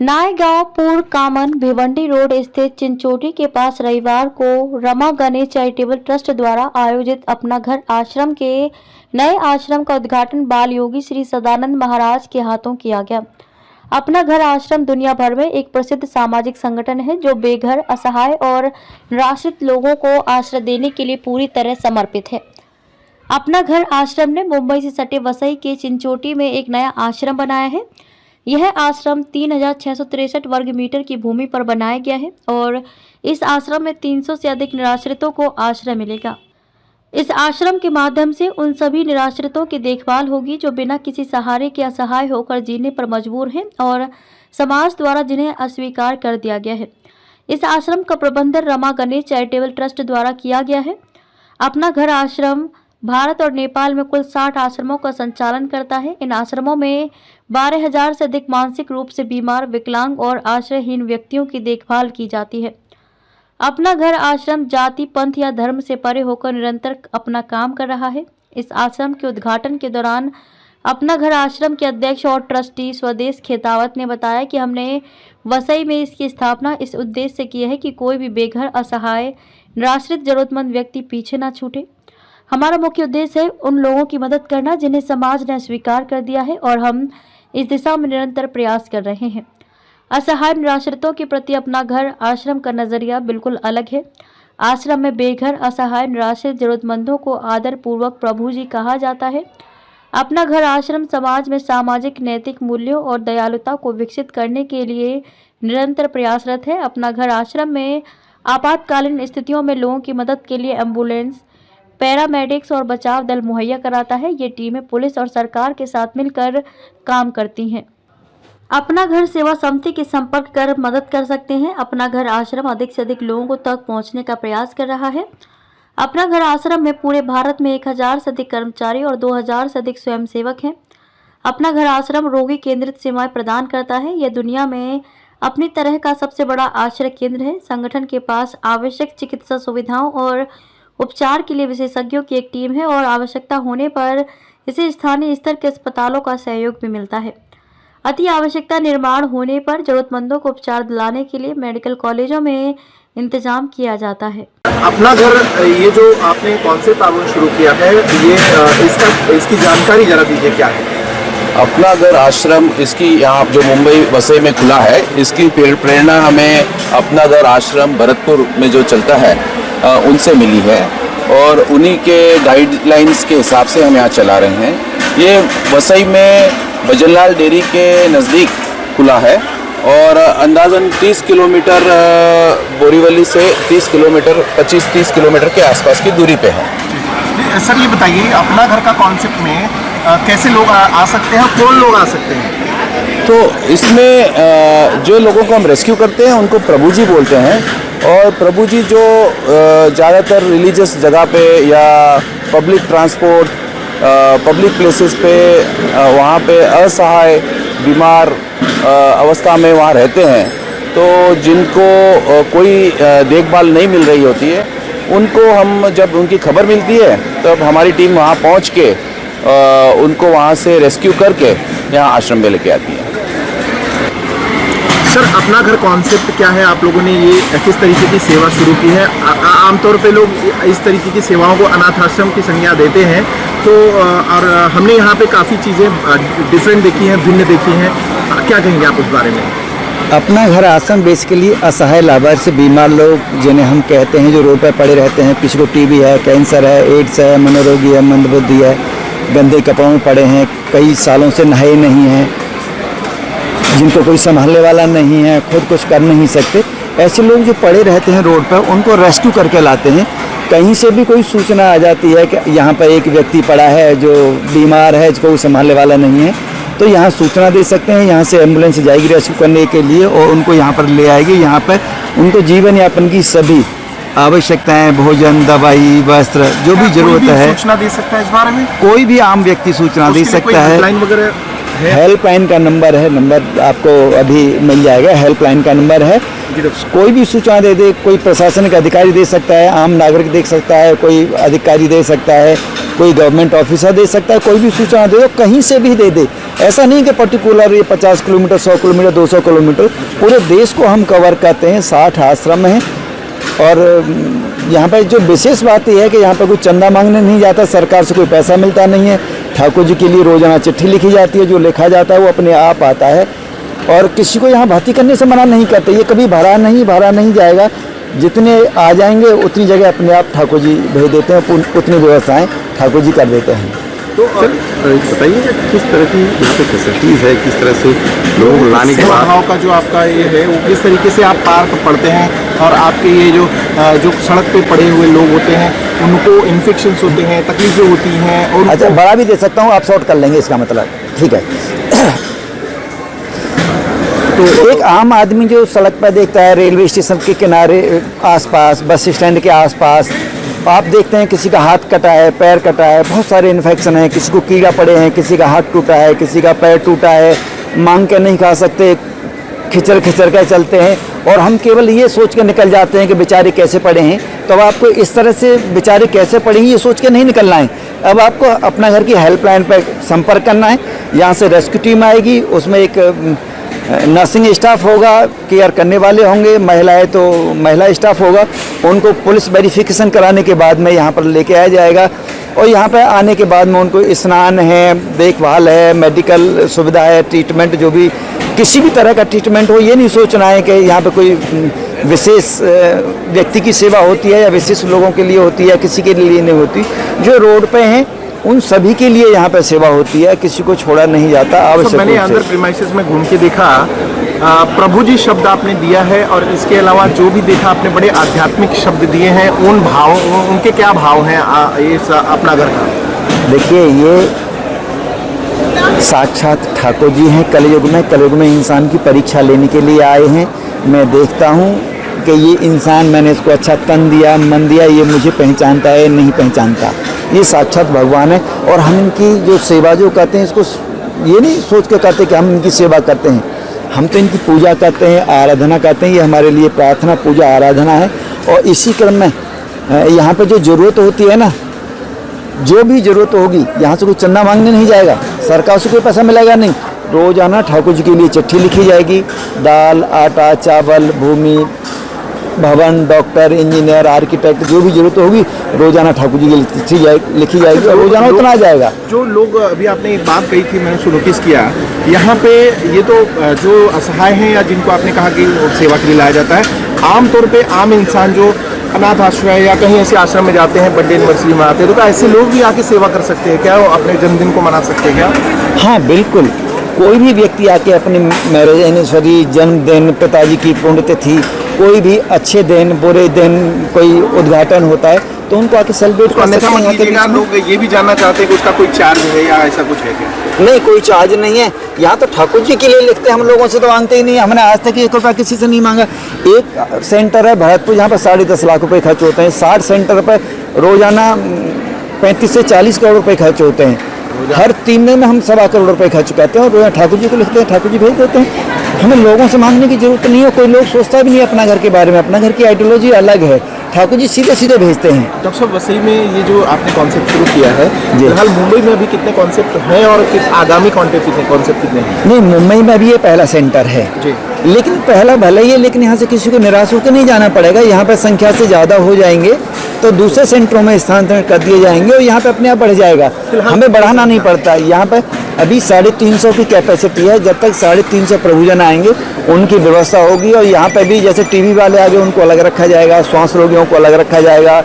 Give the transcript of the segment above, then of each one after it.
नायगांव पूर्व कामन भिवंडी रोड स्थित चिंचोटी के पास रविवार को रमा गणेश चैरिटेबल ट्रस्ट द्वारा आयोजित अपना घर आश्रम के नए आश्रम का उद्घाटन बाल योगी श्री सदानंद महाराज के हाथों किया गया। अपना घर आश्रम दुनिया भर में एक प्रसिद्ध सामाजिक संगठन है जो बेघर, असहाय और निराश्रित लोगों को आश्रय देने के लिए पूरी तरह समर्पित है। अपना घर आश्रम ने मुंबई से सटे वसई के चिंचोटी में एक नया आश्रम बनाया है। यह आश्रम 3663 वर्ग मीटर की भूमि पर बनाया गया है और इस आश्रम में 300 से अधिक निराश्रितों को आश्रय मिलेगा। इस आश्रम के माध्यम से उन सभी निराश्रितों की देखभाल होगी जो बिना किसी सहारे के असहाय होकर जीने पर मजबूर हैं और समाज द्वारा जिन्हें अस्वीकार कर दिया गया है। इस आश्रम का प्रबंधन रमा गणेश चैरिटेबल ट्रस्ट द्वारा किया गया है। अपना घर आश्रम भारत और नेपाल में कुल 60 आश्रमों का संचालन करता है। इन आश्रमों में 12,000 से अधिक मानसिक रूप से बीमार, विकलांग और आश्रयहीन व्यक्तियों की देखभाल की जाती है। अपना घर आश्रम जाति, पंथ या धर्म से परे होकर निरंतर अपना काम कर रहा है। इस आश्रम के उद्घाटन के दौरान अपना घर आश्रम के अध्यक्ष और ट्रस्टी स्वदेश खेतावत ने बताया कि हमने वसई में इसकी स्थापना इस उद्देश्य से की है कि कोई भी बेघर, असहाय, निराश्रित, जरूरतमंद व्यक्ति पीछे ना छूटे। हमारा मुख्य उद्देश्य है उन लोगों की मदद करना जिन्हें समाज ने अस्वीकार कर दिया है और हम इस दिशा में निरंतर प्रयास कर रहे हैं। असहाय निराश्रितों के प्रति अपना घर आश्रम का नजरिया बिल्कुल अलग है। आश्रम में बेघर, असहाय, निराश्रित, जरूरतमंदों को आदर पूर्वक प्रभु जी कहा जाता है। अपना घर आश्रम समाज में सामाजिक, नैतिक मूल्यों और दयालुता को विकसित करने के लिए निरंतर प्रयासरत है। अपना घर आश्रम में आपातकालीन स्थितियों में लोगों की मदद के लिए एम्बुलेंस, पैरामेडिक्स और बचाव दल मुहैया कराता है। ये टीमें पुलिस और सरकार के साथ मिलकर काम करती हैं। अपना घर सेवा समिति के संपर्क कर मदद कर सकते हैं। अपना घर आश्रम अधिक से अधिक लोगों तक पहुंचने का प्रयास कर रहा है। अपना घर आश्रम में पूरे भारत में 1000 से अधिक कर्मचारी और 2000 से अधिक स्वयंसेवक हैं। अपना घर आश्रम रोगी केंद्रित सेवाएं प्रदान करता है। यह दुनिया में अपनी तरह का सबसे बड़ा आश्रय केंद्र है। संगठन के पास आवश्यक चिकित्सा सुविधाओं और उपचार के लिए विशेषज्ञों की एक टीम है और आवश्यकता होने पर इसे स्थानीय स्तर के अस्पतालों का सहयोग भी मिलता है। अति आवश्यकता निर्माण होने पर जरूरतमंदों को उपचार दिलाने के लिए मेडिकल कॉलेजों में इंतजाम किया जाता है। अपना घर, ये जो आपने कॉन्सेप्ट आपने शुरू किया है, ये इसकी जानकारी जरा दीजिए क्या है? अपना घर आश्रम, इसकी यहाँ जो मुंबई वसई में खुला है, इसकी प्रेरणा हमें अपना घर आश्रम भरतपुर में जो चलता है उनसे मिली है और उन्हीं के गाइडलाइंस के हिसाब से हम यहाँ चला रहे हैं। ये वसई में भजनलाल डेयरी के नज़दीक खुला है और अंदाज़न 30 किलोमीटर बोरीवली से 30 किलोमीटर 25-30 किलोमीटर के आसपास की दूरी पे है। सर ये बताइए, अपना घर का कॉन्सेप्ट में कैसे लोग आ सकते हैं, कौन लोग आ सकते हैं? तो इसमें जो लोगों को हम रेस्क्यू करते हैं उनको प्रभु जी बोलते हैं और प्रभु जी जो ज़्यादातर रिलीजियस जगह पे या पब्लिक ट्रांसपोर्ट, पब्लिक प्लेसेस पे वहाँ पे असहाय, बीमार अवस्था में वहाँ रहते हैं, तो जिनको कोई देखभाल नहीं मिल रही होती है, उनको हम जब उनकी खबर मिलती है तब हमारी टीम वहाँ पहुँच के उनको वहाँ से रेस्क्यू करके यहाँ आश्रम में लेके आती है। सर अपना घर कॉन्सेप्ट क्या है? आप लोगों ने ये किस तरीके की सेवा शुरू की है? आमतौर पे लोग इस तरीके की सेवाओं को अनाथ आश्रम की संज्ञा देते हैं, तो और हमने यहाँ पे काफ़ी चीज़ें डिफरेंट देखी हैं, भिन्न देखी हैं। क्या कहेंगे आप उस बारे में? अपना घर आश्रम बेसिकली असहाय, लाभार्थी से बीमार लोग जिन्हें हम कहते हैं, जो रोड पर पड़े रहते हैं, किसी को टीबी है, कैंसर है, एड्स है, मनोरोगी है, मंदबुद्धि है, गंदे कपड़ों में पड़े हैं, कई सालों से नहाए नहीं हैं, जिनको कोई संभालने वाला नहीं है, खुद कुछ कर नहीं सकते, ऐसे लोग जो पड़े रहते हैं रोड पर, उनको रेस्क्यू करके लाते हैं। कहीं से भी कोई सूचना आ जाती है कि यहाँ पर एक व्यक्ति पड़ा है जो बीमार है, जिसको संभालने वाला नहीं है, तो यहाँ सूचना दे सकते हैं। यहाँ से एम्बुलेंस जाएगी रेस्क्यू करने के लिए और उनको यहाँ पर ले आएगी। यहाँ पर उनको जीवन यापन की सभी आवश्यकताएं, भोजन, दवाई, वस्त्र, जो भी जरूरत है, सूचना दे सकता है इस बारे में? कोई भी आम व्यक्ति सूचना दे सकता है। हेल्पलाइन का नंबर है, नंबर आपको अभी मिल जाएगा। हेल्पलाइन का नंबर है, कोई भी सूचना दे, कोई प्रशासनिक अधिकारी दे सकता है, आम नागरिक दे सकता है, कोई अधिकारी दे सकता है, कोई गवर्नमेंट ऑफिसर दे सकता है, कोई भी सूचना दे दो, कहीं से भी दे दे। ऐसा नहीं कि पर्टिकुलर ये 50 किलोमीटर, 100 किलोमीटर, 200 किलोमीटर, पूरे देश को हम कवर करते हैं। 60 आश्रम हैं और यहाँ पर जो विशेष बात यह है कि यहाँ पर कोई चंदा मांगने नहीं जाता, सरकार से कोई पैसा मिलता नहीं है। ठाकुर जी के लिए रोजाना चिट्ठी लिखी जाती है, जो लिखा जाता है वो अपने आप आता है और किसी को यहाँ भर्ती करने से मना नहीं करते। ये कभी भरा नहीं जाएगा। जितने आ जाएंगे उतनी जगह अपने आप ठाकुर जी भेज देते हैं, उतनी व्यवस्थाएं ठाकुर जी कर देते हैं। तो बताइए किस तरह की यहाँ पे फैसिलिटीज़ है, किस तरह से लोगों को लाने के बाद का जो आपका ये है वो किस तरीके से आप पार्क पढ़ते हैं और आपके ये जो सड़क पे पड़े हुए लोग होते हैं उनको इन्फेक्शंस होते हैं, तकलीफें होती हैं और अच्छा बड़ा भी दे सकता हूँ, आप शॉर्ट कर लेंगे इसका मतलब, ठीक है। तो एक आम आदमी जो सड़क पर देखता है, रेलवे स्टेशन के किनारे आसपास, बस स्टैंड के आसपास, आप देखते हैं किसी का हाथ कटा है, पैर कटा है, बहुत सारे इन्फेक्शन हैं, किसी को कीड़ा पड़े हैं, किसी का हाथ टूटा है, किसी का पैर टूटा है, मांग के नहीं खा सकते, खिचर के चलते हैं और हम केवल ये सोच के निकल जाते हैं कि बेचारे कैसे पड़े हैं। तो अब आपको इस तरह से बेचारे कैसे पड़े हैं ये सोच के नहीं निकलना है। अब आपको अपना घर की हेल्पलाइन पर संपर्क करना है, यहाँ से रेस्क्यू टीम आएगी, उसमें एक नर्सिंग स्टाफ होगा, केयर करने वाले होंगे, महिलाएं तो महिला स्टाफ होगा, उनको पुलिस वेरिफिकेशन कराने के बाद में यहाँ पर लेके आया जाएगा और यहाँ पर आने के बाद में उनको स्नान है, देखभाल है, मेडिकल सुविधा है, ट्रीटमेंट, जो भी किसी भी तरह का ट्रीटमेंट हो। ये नहीं सोचना है कि यहाँ पे कोई विशेष व्यक्ति की सेवा होती है या विशेष लोगों के लिए होती है, किसी के लिए नहीं होती। जो रोड पे हैं उन सभी के लिए यहाँ पे सेवा होती है, किसी को छोड़ा नहीं जाता। आवश्यक मैंने अंदर प्रीमाइसेस में घूम के देखा, प्रभु जी शब्द आपने दिया है और इसके अलावा जो भी देखा आपने बड़े आध्यात्मिक शब्द दिए हैं। उन भाव, उनके क्या भाव हैं इस अपना घर का? देखिए, ये साक्षात ठाकुर जी हैं। कलयुग में इंसान की परीक्षा लेने के लिए आए हैं। मैं देखता हूँ कि ये इंसान, मैंने इसको अच्छा तन दिया, मन दिया, ये मुझे पहचानता है नहीं पहचानता। ये साक्षात भगवान है और हम इनकी जो सेवा जो करते हैं, इसको ये नहीं सोच के करते कि हम इनकी सेवा करते हैं, हम तो इनकी पूजा करते हैं, आराधना करते हैं। ये हमारे लिए प्रार्थना, पूजा, आराधना है। और इसी क्रम में यहाँ पर जो ज़रूरत होती है ना, जो भी ज़रूरत होगी, यहाँ से कोई चंदा मांगने नहीं जाएगा, सरकार से कोई पैसा मिलेगा नहीं। रोज़ाना ठाकुर जी के लिए चिट्ठी लिखी जाएगी, दाल, आटा, चावल, भूमि, भवन, डॉक्टर, इंजीनियर, आर्किटेक्ट, जो भी जरूरत होगी रोजाना ठाकुर जी की लिखी जाएगी और रोजाना उतना आ जाएगा। जो लोग, अभी आपने एक बात कही थी, मैंने उसको नोटिस किया, यहाँ पे ये तो जो असहाय हैं या जिनको आपने कहा कि सेवा के लिए लाया जाता है, आमतौर पे आम इंसान जो अनाथ आश्रय या कहीं ऐसे आश्रम में जाते हैं, बर्थडे एनिवर्सरी मनाते हैं, तो क्या ऐसे लोग भी आके सेवा कर सकते हैं क्या? वो अपने जन्मदिन को मना सकते हैं क्या? हाँ बिल्कुल, कोई भी व्यक्ति आके अपनी मैरिज एनिवर्सरी, जन्मदिन, पिताजी की पुण्यतिथि, कोई भी अच्छे दिन, बुरे दिन, कोई उद्घाटन होता है तो उनको आके सेलिब्रेट कर सकते हैं। लोग ये भी जानना चाहते हैं कि उसका कोई चार्ज है या ऐसा कुछ है क्या? नहीं, कोई चार्ज नहीं है। यहाँ तो ठाकुर जी के लिए लिखते हैं, हम लोगों से तो मांगते ही नहीं। हमने आज तक 1 रुपया किसी से नहीं मांगा। एक सेंटर है भरतपुर, जहाँ पर 10.5 लाख रुपए खर्च होते हैं। 60 सेंटर पर रोजाना 35 से 40 करोड़ रुपए खर्च होते हैं। हर 3 दिन में हम 1.25 करोड़ रुपए खर्च करते हैं और ठाकुर जी को लिखते हैं, ठाकुर जी भेज देते हैं। हमें लोगों से मांगने की जरूरत नहीं है। कोई लोग सोचता भी नहीं अपना घर के बारे में, अपना घर की आइडियोलॉजी अलग है। ठाकुर जी सीधे सीधे भेजते हैं। डॉक्टर साहब, वसई में ये जो आपने कॉन्सेप्ट शुरू किया है, फिलहाल मुंबई में अभी कितने कॉन्सेप्ट हैं और आगामी कॉन्सेप्ट कितने हैं? नहीं, मुंबई में भी ये पहला सेंटर है जी, लेकिन पहला भले ही है, लेकिन यहाँ से किसी को निराश होकर नहीं जाना पड़ेगा। यहाँ पर संख्या से ज़्यादा हो जाएंगे तो दूसरे सेंटरों में स्थानांतरण कर दिए जाएंगे और यहाँ पे अपने आप बढ़ जाएगा। हमें बढ़ाना नहीं पड़ता। यहाँ पे अभी 350 की कैपेसिटी है। जब तक 350 प्रभुजन आएंगे उनकी व्यवस्था होगी और यहाँ पे भी जैसे टीबी वाले आगे उनको अलग रखा जाएगा, श्वास रोगियों को अलग रखा जाएगा,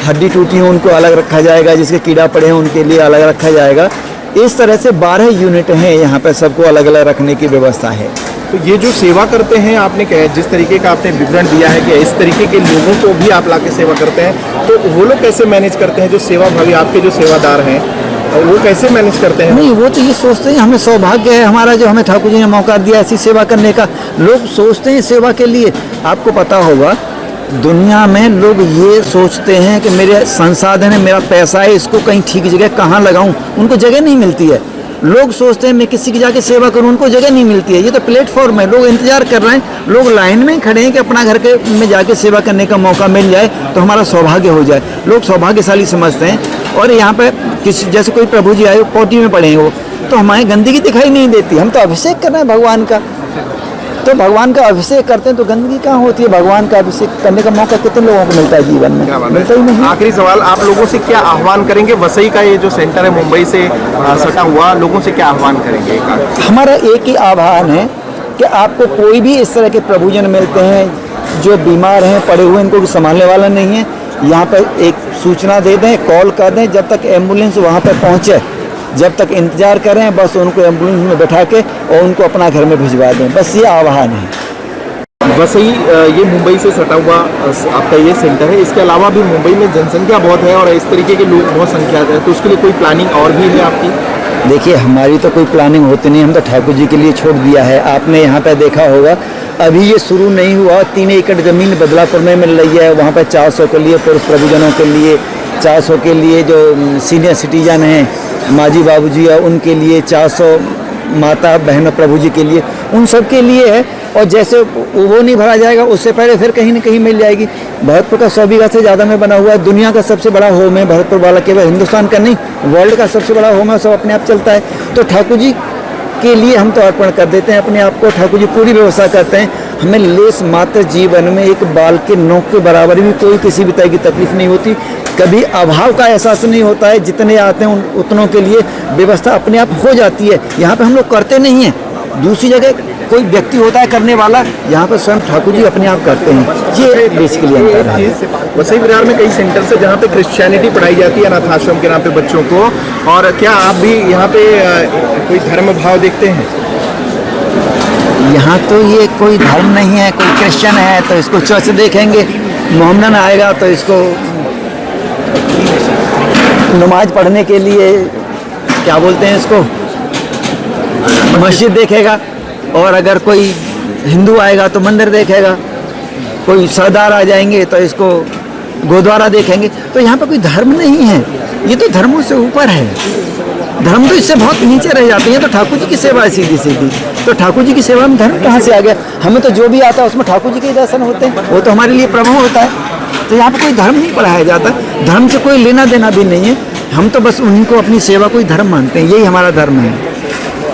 हड्डी टूटी हो उनको अलग रखा जाएगा, जिसके कीड़ा पड़े हैं उनके लिए अलग रखा जाएगा। इस तरह से 12 यूनिट हैं यहाँ पे, सबको अलग अलग रखने की व्यवस्था है। तो ये जो सेवा करते हैं, आपने कहा जिस तरीके का आपने विवरण दिया है कि इस तरीके के लोगों को भी आप लाके सेवा करते हैं, तो वो लोग कैसे मैनेज करते हैं? जो सेवा भावी आपके जो सेवादार हैं वो कैसे मैनेज करते हैं? नहीं, वो तो ये सोचते हैं हमें सौभाग्य है हमारा जो हमें ठाकुर जी ने मौका दिया ऐसी सेवा करने का। लोग सोचते हैं सेवा के लिए। आपको पता होगा दुनिया में लोग ये सोचते हैं कि मेरे संसाधन है, मेरा पैसा है, इसको कहीं ठीक जगह कहाँ लगाऊं। उनको जगह नहीं मिलती है। लोग सोचते हैं मैं किसी की जाके सेवा करूं, उनको जगह नहीं मिलती है। ये तो प्लेटफॉर्म है, लोग इंतजार कर रहे हैं, लोग लाइन में खड़े हैं कि अपना घर के में जाके सेवा करने का मौका मिल जाए तो हमारा सौभाग्य हो जाए। लोग सौभाग्यशाली समझते हैं। और यहाँ पे किसी जैसे कोई प्रभु जी आए पोटी में पड़े हैं वो, तो हमारे गंदगी दिखाई नहीं देती। हम तो अभिषेक कर रहे हैं भगवान का, तो भगवान का अभिषेक करते हैं तो गंदगी कहाँ होती है। भगवान का अभिषेक करने का मौका कितने लोगों को मिलता है जीवन में, मिलता ही नहीं। आखिरी सवाल, आप लोगों से क्या आह्वान करेंगे? वसई का ये जो सेंटर है मुंबई से सटा हुआ, लोगों से क्या आह्वान करेंगे? हमारा एक ही आह्वान है कि आपको कोई भी इस तरह के प्रभुजन मिलते हैं जो बीमार हैं, पड़े हुए, इनको संभालने वाला नहीं है, यहाँ पर एक सूचना दे दें, कॉल कर दें। जब तक एम्बुलेंस वहाँ पर पहुँचे, जब तक इंतजार करें, बस उनको एम्बुलेंस में बैठा के और उनको अपना घर में भिजवा दें, बस ये आह्वान है। वसई ये मुंबई से सटा हुआ आपका ये सेंटर है। इसके अलावा भी मुंबई में जनसंख्या बहुत है और इस तरीके के लोग बहुत संख्या है, तो उसके लिए कोई प्लानिंग और भी है आपकी? देखिए, हमारी तो कोई प्लानिंग होती नहीं, हम तो ठाकुर जी के लिए छोड़ दिया है। आपने यहाँ पे देखा होगा, अभी ये शुरू नहीं हुआ, 3 एकड़ ज़मीन बदलापुर में मिल रही है। वहाँ पे 400 के लिए पुरुष प्रभुजनों के लिए, 400 के लिए जो सीनियर सिटीजन हैं, माजी बाबूजी है, उनके लिए 400 माता बहनों प्रभु जी के लिए, उन सब के लिए है। और जैसे वो नहीं भरा जाएगा उससे पहले फिर कहीं न कहीं मिल जाएगी। भरतपुर का 100 बीघा से ज़्यादा में बना हुआ है, दुनिया का सबसे बड़ा होम है भरतपुर वाला, केवल हिंदुस्तान का नहीं, वर्ल्ड का सबसे बड़ा होम है, सब अपने आप चलता है। तो ठाकुर जी के लिए हम तो अर्पण कर देते हैं अपने आप को, ठाकुर जी पूरी व्यवस्था करते हैं। हमें लेस मात्र जीवन में एक बाल के नोक के बराबर भी कोई किसी भी तरह की तकलीफ नहीं होती, कभी अभाव का एहसास नहीं होता है। जितने आते हैं उतनों के लिए व्यवस्था अपने आप हो जाती है। यहाँ पे हम लोग करते नहीं हैं, दूसरी जगह कोई व्यक्ति होता है करने वाला, यहाँ पर स्वयं ठाकुर जी अपने आप करते हैं। ये बेसिकली अंतर है। वसई विरार में कई सेंटर्स है जहाँ पे क्रिश्चियनिटी पढ़ाई जाती है अनाथ आश्रम के नाम पे बच्चों को, और क्या आप भी यहाँ पे कोई धर्म भाव देखते हैं? यहाँ तो ये कोई धर्म नहीं है, कोई क्रिश्चियन है तो इसको चर्च देखेंगे, मोहम्मदन आएगा तो इसको नमाज पढ़ने के लिए क्या बोलते हैं इसको, मस्जिद देखेगा। और अगर कोई हिंदू आएगा तो मंदिर देखेगा, कोई सरदार आ जाएंगे तो इसको गुरुद्वारा देखेंगे। तो यहाँ पे कोई धर्म नहीं है, ये तो धर्मों से ऊपर है। धर्म तो इससे बहुत नीचे रह जाते हैं। तो ठाकुर जी की सेवा है सीधी सीधी, तो ठाकुर जी की सेवा में धर्म कहाँ से आ गया? हमें तो जो भी आता है उसमें ठाकुर जी के दर्शन होते हैं, वो तो हमारे लिए प्रभु होता है। तो यहाँ पे कोई धर्म नहीं पढ़ाया जाता, धर्म से कोई लेना देना भी नहीं है। हम तो बस उन्हीं को अपनी सेवा को ही धर्म मानते हैं, यही हमारा धर्म है।